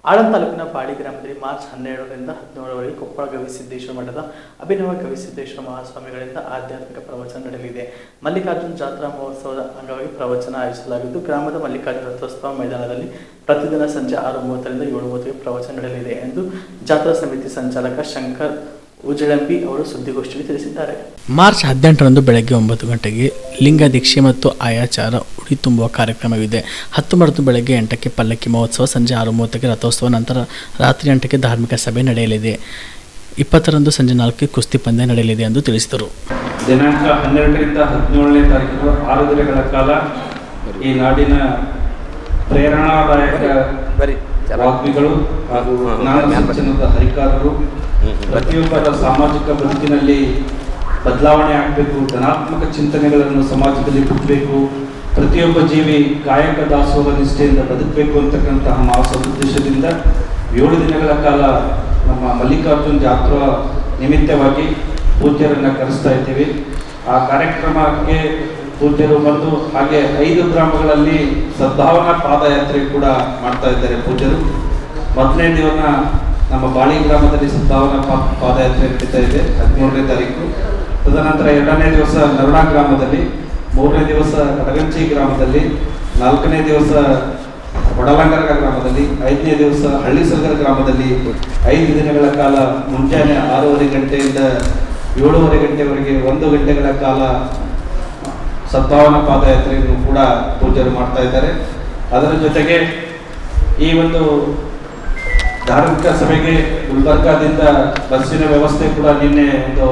ಆಳಂದ ತಾಲೂಕಿನ ಬಾಳಿ ಗ್ರಾಮದಲ್ಲಿ ಮಾರ್ಚ್ 12ರಿಂದ 17ರವರೆಗೆ ಕೊಪ್ಪಳ ಗವಿಸಿದ್ದೇಶ್ವರ ಮಠದ ಅಭಿನವ ಗವಿಸಿದ್ದೇಶ್ವರ ಮಹಾಸ್ವಾಮಿಗಳಿಂದ ಆಧ್ಯಾತ್ಮಿಕ ಪ್ರವಚನ ನಡೆಯಲಿದೆ. ಮಲ್ಲಿಕಾರ್ಜುನ ಜಾತ್ರಾ ಮಹೋತ್ಸವದ ಅಂಗವಾಗಿ ಪ್ರವಚನ ಆಯೋಜಿಸಲಾಗಿದ್ದು, ಗ್ರಾಮದ ಮಲ್ಲಿಕಾರ್ಜುನ ರಥೋತ್ಸವ ಮೈದಾನದಲ್ಲಿ ಪ್ರತಿದಿನ ಸಂಜೆ 6:30ರಿಂದ 7:30ಗೆ ಪ್ರವಚನ ನಡೆಯಲಿದೆ ಎಂದು ಜಾತ್ರಾ ಸಮಿತಿ ಸಂಚಾಲಕ ಶಂಕರ್ ಉಜಳಂಬಿ ಅವರು ಸುದ್ದಿಗೋಷ್ಠಿಯಲ್ಲಿ ತಿಳಿಸಿದ್ದಾರೆ. ಮಾರ್ಚ್ 18ರಂದು ಬೆಳಗ್ಗೆ 9 ಗಂಟೆಗೆ ಲಿಂಗ ದೀಕ್ಷೆ ಮತ್ತು ಆಯಾಚಾರ ಉಡಿ ತುಂಬುವ ಕಾರ್ಯಕ್ರಮವಿದೆ. 19 ಬೆಳಗ್ಗೆ 8ಕ್ಕೆ ಪಲ್ಲಕ್ಕಿ ಮಹೋತ್ಸವ, ಸಂಜೆ 6:30ಕ್ಕೆ ರಥೋತ್ಸವ, ನಂತರ ರಾತ್ರಿ 8ಕ್ಕೆ ಧಾರ್ಮಿಕ ಸಭೆ ನಡೆಯಲಿದೆ. 20ರಂದು ಸಂಜೆ 4ಕ್ಕೆ ಕುಸ್ತಿ ಪಂದ್ಯ ನಡೆಯಲಿದೆ ಎಂದು ತಿಳಿಸಿದರು. ದಿನಾಂಕ 12ರಿಂದ 17ನೇ ತಾರೀಕು 6 ದಿನಗಳ ಕಾಲ ಈ ನಾಡಿನ ಪ್ರೇರಣಾದಾಯಕ ವಾಗ್ಮಿಗಳು ಹಾಗೂ ಜ್ಞಾನಸಿಂಚನದ ಹರಿಕಾರರು ಪ್ರತಿಯೊಬ್ಬರ ಸಾಮಾಜಿಕ ಬದುಕಿನಲ್ಲಿ ಬದಲಾವಣೆ ಆಗಬೇಕು, ಧನಾತ್ಮಕ ಚಿಂತನೆಗಳನ್ನು ಸಮಾಜದಲ್ಲಿ ಬಿತ್ತಬೇಕು, ಪ್ರತಿಯೊಬ್ಬ ಜೀವಿ ಕಾಯಕ ದಾಸೋಹ ನಿಷ್ಠೆಯಿಂದ ಬದುಕಬೇಕು ಅಂತಕ್ಕಂತಹ ಮಹಾಸದುದ್ದೇಶದಿಂದ 7 ದಿನಗಳ ಕಾಲ ನಮ್ಮ ಮಲ್ಲಿಕಾರ್ಜುನ ಜಾತ್ರಾ ನಿಮಿತ್ತವಾಗಿ ಪೂಜ್ಯರನ್ನು ಕರೆಸ್ತಾ ಇದ್ದೀವಿ. ಆ ಕಾರ್ಯಕ್ರಮಕ್ಕೆ ಪೂಜ್ಯರು ಬಂದು ಹಾಗೆ 5 ಗ್ರಾಮಗಳಲ್ಲಿ ಸದ್ಭಾವನಾ ಪಾದಯಾತ್ರೆ ಕೂಡ ಮಾಡ್ತಾ ಇದ್ದಾರೆ ಪೂಜ್ಯರು. ಮೊದಲನೇ ದಿವಸ ನಮ್ಮ ಬಾಳಿ ಗ್ರಾಮದಲ್ಲಿ ಸದ್ಭಾವನಾ ಪಾದಯಾತ್ರೆ ನಡೀತಾ ಇದೆ 13ನೇ ತಾರೀಕು. ತದನಂತರ 2ನೇ ದಿವಸ ನರುಣಾ ಗ್ರಾಮದಲ್ಲಿ, 3ನೇ ದಿವಸ ಕಡಗಂಚಿ ಗ್ರಾಮದಲ್ಲಿ, 4ನೇ ದಿವಸ ವಡಲಂಗರ ಗ್ರಾಮದಲ್ಲಿ, 5ನೇ ದಿವಸ ಹಳ್ಳಿಸರ್ಗರ ಗ್ರಾಮದಲ್ಲಿ 5 ದಿನಗಳ ಕಾಲ ಮುಂಜಾನೆ 6:30 ಗಂಟೆಯಿಂದ 7:30 ಗಂಟೆವರೆಗೆ 1 ಗಂಟೆಗಳ ಕಾಲ ಸದ್ಭಾವನಾ ಪಾದಯಾತ್ರೆಯನ್ನು ಕೂಡ ಪೂಜಾರು ಮಾಡ್ತಾ ಇದ್ದಾರೆ. ಅದರ ಜೊತೆಗೆ ಈ ಒಂದು ಧಾರ್ಮಿಕ ಸಭೆಗೆ ಗುಲ್ಬರ್ಗಾದಿಂದ ಬಸ್ಸಿನ ವ್ಯವಸ್ಥೆ ಕೂಡ ನಿನ್ನೆ ಒಂದು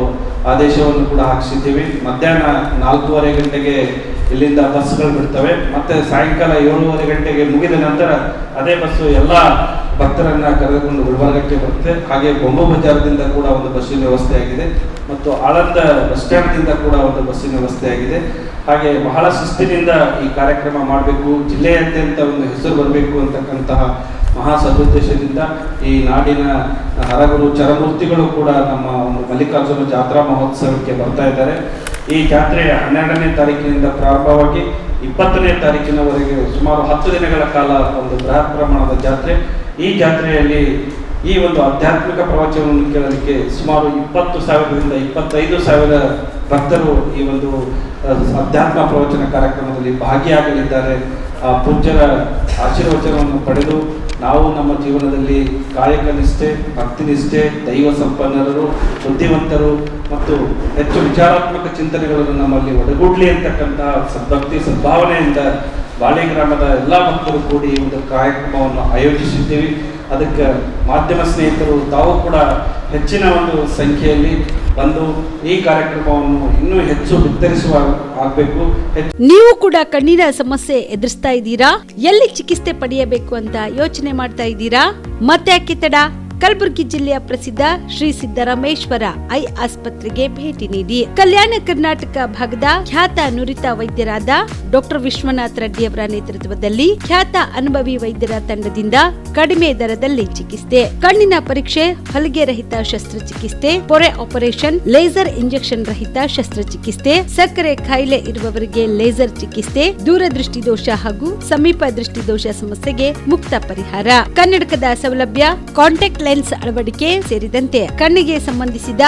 ಆದೇಶವನ್ನು ಕೂಡ ಹಾಕಿಸಿದ್ದೀವಿ. ಮಧ್ಯಾಹ್ನ 4:30 ಗಂಟೆಗೆ ಇಲ್ಲಿಂದ ಬಸ್ಗಳು ಬಿಡ್ತವೆ. ಮತ್ತೆ ಸಾಯಂಕಾಲ 7:30 ಗಂಟೆಗೆ ಮುಗಿದ ನಂತರ ಅದೇ ಬಸ್ಸು ಎಲ್ಲ ಭಕ್ತರನ್ನ ಕರೆದುಕೊಂಡು ಗುಲ್ಬರ್ಗಕ್ಕೆ ಬರುತ್ತೆ. ಹಾಗೆ ಬೊಂಬ ಬಜಾರದಿಂದ ಕೂಡ ಒಂದು ಬಸ್ಸಿನ ವ್ಯವಸ್ಥೆ ಆಗಿದೆ ಮತ್ತು ಆಳಂದ ಬಸ್ ಸ್ಟ್ಯಾಂಡ್ದಿಂದ ಕೂಡ ಒಂದು ಬಸ್ಸಿನ ವ್ಯವಸ್ಥೆ ಆಗಿದೆ. ಹಾಗೆ ಬಹಳ ಶಿಸ್ತಿನಿಂದ ಈ ಕಾರ್ಯಕ್ರಮ ಮಾಡಬೇಕು, ಜಿಲ್ಲೆಯಾದ್ಯಂತ ಒಂದು ಹೆಸರು ಬರಬೇಕು ಅಂತಕ್ಕಂತಹ ಮಹಾ ಸದುದ್ದೇಶದಿಂದ ಈ ನಾಡಿನ ಹರಗುರು ಚರಮೂರ್ತಿಗಳು ಕೂಡ ನಮ್ಮ ಒಂದು ಮಲ್ಲಿಕಾರ್ಜುನ ಜಾತ್ರಾ ಮಹೋತ್ಸವಕ್ಕೆ ಬರ್ತಾ ಇದ್ದಾರೆ. ಈ ಜಾತ್ರೆ 12ನೇ ತಾರೀಕಿನಿಂದ ಪ್ರಾರಂಭವಾಗಿ 20ನೇ ತಾರೀಕಿನವರೆಗೆ ಸುಮಾರು 10 ದಿನಗಳ ಕಾಲ ಒಂದು ಬೃಹತ್ ಪ್ರಮಾಣದ ಜಾತ್ರೆ. ಈ ಜಾತ್ರೆಯಲ್ಲಿ ಈ ಒಂದು ಆಧ್ಯಾತ್ಮಿಕ ಪ್ರವಚನವನ್ನು ಕೇಳಲಿಕ್ಕೆ ಸುಮಾರು 20,000ರಿಂದ 25,000 ಭಕ್ತರು ಈ ಒಂದು ಅಧ್ಯಾತ್ಮ ಪ್ರವಚನ ಕಾರ್ಯಕ್ರಮದಲ್ಲಿ ಭಾಗಿಯಾಗಲಿದ್ದಾರೆ. ಆ ಪೂಜ್ಯರ ಆಶೀರ್ವಚನವನ್ನು ಪಡೆದು ನಾವು ನಮ್ಮ ಜೀವನದಲ್ಲಿ ಕಾಯಕ ನಿಷ್ಠೆ, ಭಕ್ತಿ ನಿಷ್ಠೆ, ದೈವ ಸಂಪನ್ನರು, ಬುದ್ಧಿವಂತರು ಮತ್ತು ಹೆಚ್ಚು ವಿಚಾರಾತ್ಮಕ ಚಿಂತನೆಗಳನ್ನು ನಮ್ಮಲ್ಲಿ ಒಡಗೂಡಲಿ ಅಂತಕ್ಕಂತಹ ಸದ್ಭಕ್ತಿ ಸದ್ಭಾವನೆಯಿಂದ ಬಾಳಿ ಗ್ರಾಮದ ಎಲ್ಲ ಭಕ್ತರು ಕೂಡಿ ಈ ಒಂದು ಕಾರ್ಯಕ್ರಮವನ್ನು ಆಯೋಜಿಸಿದ್ದೀವಿ. ಅದಕ್ಕೆ ಮಾಧ್ಯಮ ಸ್ನೇಹಿತರು ತಾವು ಕೂಡ ಹೆಚ್ಚಿನ ಒಂದು ಸಂಖ್ಯೆಯಲ್ಲಿ ಬಂದು ಈ ಕಾರ್ಯಕ್ರಮವನ್ನು ಇನ್ನೂ ಹೆಚ್ಚು ವಿಸ್ತರಿಸುವ ಆಗಬೇಕು. ನೀವು ಕೂಡ ಕಣ್ಣಿನ ಸಮಸ್ಯೆ ಎದುರಿಸ್ತಾ ಇದ್ದೀರಾ? ಎಲ್ಲಿ ಚಿಕಿತ್ಸೆ ಪಡೆಯಬೇಕು ಅಂತ ಯೋಚನೆ ಮಾಡ್ತಾ ಇದ್ದೀರಾ? ಮತ್ತೆ ಯಾಕೆ ತಡ? ಕಲಬುರಗಿ ಜಿಲ್ಲೆಯ ಪ್ರಸಿದ್ಧ ಶ್ರೀ ಸಿದ್ದರಾಮೇಶ್ವರ ಐ ಆಸ್ಪತ್ರೆಗೆ ಭೇಟಿ ನೀಡಿ ಕಲ್ಯಾಣ ಕರ್ನಾಟಕ ಭಾಗದ ಖ್ಯಾತ ನುರಿತ ವೈದ್ಯರಾದ ಡಾಕ್ಟರ್ ವಿಶ್ವನಾಥ್ ರೆಡ್ಡಿ ಅವರ ನೇತೃತ್ವದಲ್ಲಿ ಖ್ಯಾತ ಅನುಭವಿ ವೈದ್ಯರ ತಂಡದಿಂದ ಕಡಿಮೆ ದರದಲ್ಲಿ ಚಿಕಿತ್ಸೆ, ಕಣ್ಣಿನ ಪರೀಕ್ಷೆ, ಹೊಲಿಗೆ ರಹಿತ ಶಸ್ತ್ರಚಿಕಿತ್ಸೆ, ಪೊರೆ ಆಪರೇಷನ್, ಲೇಸರ್ ಇಂಜೆಕ್ಷನ್ ರಹಿತ ಶಸ್ತ್ರಚಿಕಿತ್ಸೆ, ಸಕ್ಕರೆ ಕಾಯಿಲೆ ಇರುವವರಿಗೆ ಲೇಸರ್ ಚಿಕಿತ್ಸೆ, ದೂರದೃಷ್ಟಿ ದೋಷ ಹಾಗೂ ಸಮೀಪ ದೃಷ್ಟಿ ದೋಷ ಸಮಸ್ಯೆಗೆ ಮುಕ್ತ ಪರಿಹಾರ, ಕನ್ನಡಕದ ಸೌಲಭ್ಯ, ಕಾಂಟ್ಯಾಕ್ಟ್ ಲೆನ್ಸ್ ಅಳವಡಿಕೆ ಸೇರಿದಂತೆ ಕಣ್ಣಿಗೆ ಸಂಬಂಧಿಸಿದ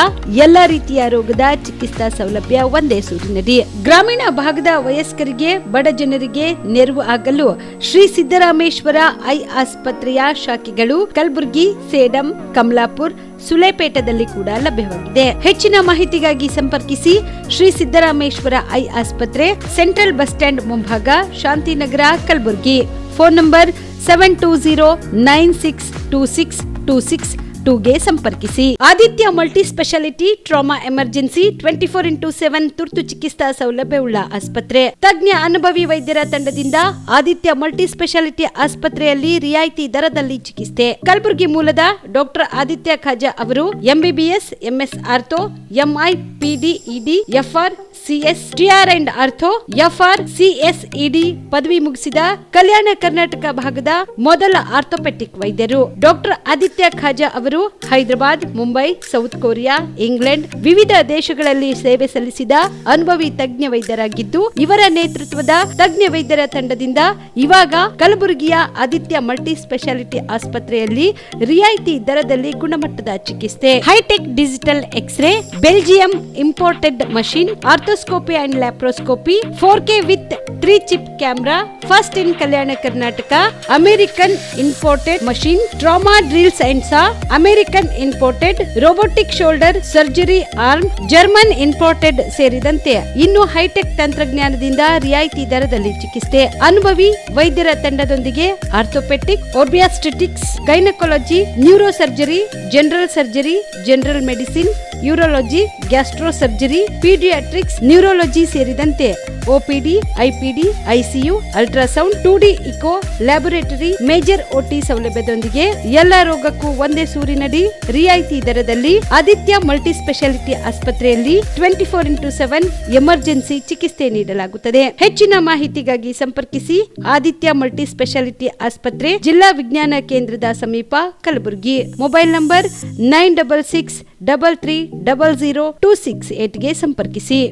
ಎಲ್ಲ ರೀತಿಯ ರೋಗದ ಚಿಕಿತ್ಸಾ ಸೌಲಭ್ಯ ಒಂದೇ ಸೂರಿನಡಿ. ಗ್ರಾಮೀಣ ಭಾಗದ ವಯಸ್ಕರಿಗೆ, ಬಡ ಜನರಿಗೆ ನೆರವು ಆಗಲು ಶ್ರೀ ಸಿದ್ದರಾಮೇಶ್ವರ ಐ ಆಸ್ಪತ್ರೆಯ ಶಾಖೆಗಳು ಕಲಬುರಗಿ, ಸೇಡಂ, ಕಮಲಾಪುರ್, ಸುಲೇಪೇಟದಲ್ಲಿ ಕೂಡ ಲಭ್ಯವಾಗಿದೆ. ಹೆಚ್ಚಿನ ಮಾಹಿತಿಗಾಗಿ ಸಂಪರ್ಕಿಸಿ ಶ್ರೀ ಸಿದ್ದರಾಮೇಶ್ವರ ಐ ಆಸ್ಪತ್ರೆ, ಸೆಂಟ್ರಲ್ ಬಸ್ ಸ್ಟ್ಯಾಂಡ್ ಮುಂಭಾಗ, ಶಾಂತಿನಗರ, ಕಲಬುರಗಿ. ಫೋನ್ ನಂಬರ್ 72096262622ಗೆ ಸಂಪರ್ಕಿಸಿ. Aditya multi speciality trauma emergency 24x7 ತುರ್ತು ಚಿಕಿತ್ಸಾ ಸೌಲಭ್ಯವುಳ್ಳ ಆಸ್ಪತ್ರೆ. ತಜ್ಞ ಅನುಭವಿ ವೈದ್ಯರ ತಂಡದಿಂದ ಆದಿತ್ಯ ಮಲ್ಟಿ ಸ್ಪೆಷಾಲಿಟಿ ಆಸ್ಪತ್ರೆಯಲ್ಲಿ ರಿಯಾಯಿತಿ ದರದಲ್ಲಿ ಚಿಕಿತ್ಸೆ. ಕಲಬುರಗಿ ಮೂಲದ ಡಾಕ್ಟರ್ ಆದಿತ್ಯ ಖಾಜಾ ಅವರು MBBS, MS ortho, MI, PD, ED, FR, CS, TR and ortho, FR, CSED ಪದವಿ ಮುಗಿಸಿದ ಕಲ್ಯಾಣ ಕರ್ನಾಟಕ ಭಾಗದ ಮೊದಲ ಆರ್ಥೋಪೆಟಿಕ್ ವೈದ್ಯರು. ಡಾಕ್ಟರ್ ಆದಿತ್ಯ ಖಾಜಾ ಅವರು Hyderabad, Mumbai, south Korea, England ವಿವಿಧ ದೇಶಗಳಲ್ಲಿ ಸೇವೆ ಸಲ್ಲಿಸಿದ ಅನುಭವಿ ತಜ್ಞ ವೈದ್ಯರಾಗಿದ್ದು, ಇವರ ನೇತೃತ್ವದ ತಜ್ಞ ವೈದ್ಯರ ತಂಡದಿಂದ ಇವಾಗ ಕಲಬುರಗಿಯ ಆದಿತ್ಯ ಮಲ್ಟಿ ಸ್ಪೆಷಾಲಿಟಿ ಆಸ್ಪತ್ರೆಯಲ್ಲಿ ರಿಯಾಯಿತಿ ದರದಲ್ಲಿ ಗುಣಮಟ್ಟದ ಚಿಕಿತ್ಸೆ, hi tech digital x ray, Belgium imported machine, arthroscopy and laparoscopy, 4K with 3 chip camera, first in Kalyana Karnataka, American imported machine, trauma drills and saw, American imported robotic shoulder surgery arm, German imported ಸೇರಿದಂತೆ ಇನ್ನು high tech ತಂತ್ರಜ್ಞಾನದಿಂದ ರಿಯಾಯಿತಿ ದರದಲ್ಲಿ ಚಿಕಿತ್ಸೆ. ಅನುಭವಿ ವೈದ್ಯರ ತಂಡದೊಂದಿಗೆ orthopaedic, obstetrics, gynaecology, neuro surgery, general surgery, general medicine, urology, gastro surgery, paediatrics, neurology ಸೇರಿದಂತೆ OPD, IPD, ICU, ultrasound, 2D echo, laboratory, major OT ಸೌಲಭ್ಯದೊಂದಿಗೆ ಎಲ್ಲಾ ರೋಗಕ್ಕೂ ಒಂದೇ ಸೂರಿನಡಿ ರಿಯಾಯಿತಿ ದರದಲ್ಲಿ ಆದಿತ್ಯ ಮಲ್ಟಿ ಸ್ಪೆಷಾಲಿಟಿ ಆಸ್ಪತ್ರೆಯಲ್ಲಿ 24x7 ಎಮರ್ಜೆನ್ಸಿ ಚಿಕಿತ್ಸೆ ನೀಡಲಾಗುತ್ತದೆ. ಹೆಚ್ಚಿನ ಮಾಹಿತಿಗಾಗಿ ಸಂಪರ್ಕಿಸಿ ಆದಿತ್ಯ ಮಲ್ಟಿ ಸ್ಪೆಷಾಲಿಟಿ ಆಸ್ಪತ್ರೆ, ಜಿಲ್ಲಾ ವಿಜ್ಞಾನ ಕೇಂದ್ರದ ಸಮೀಪ, ಕಲಬುರಗಿ. ಮೊಬೈಲ್ ನಂಬರ್ 9663300268 ಗೆ ಸಂಪರ್ಕಿಸಿ.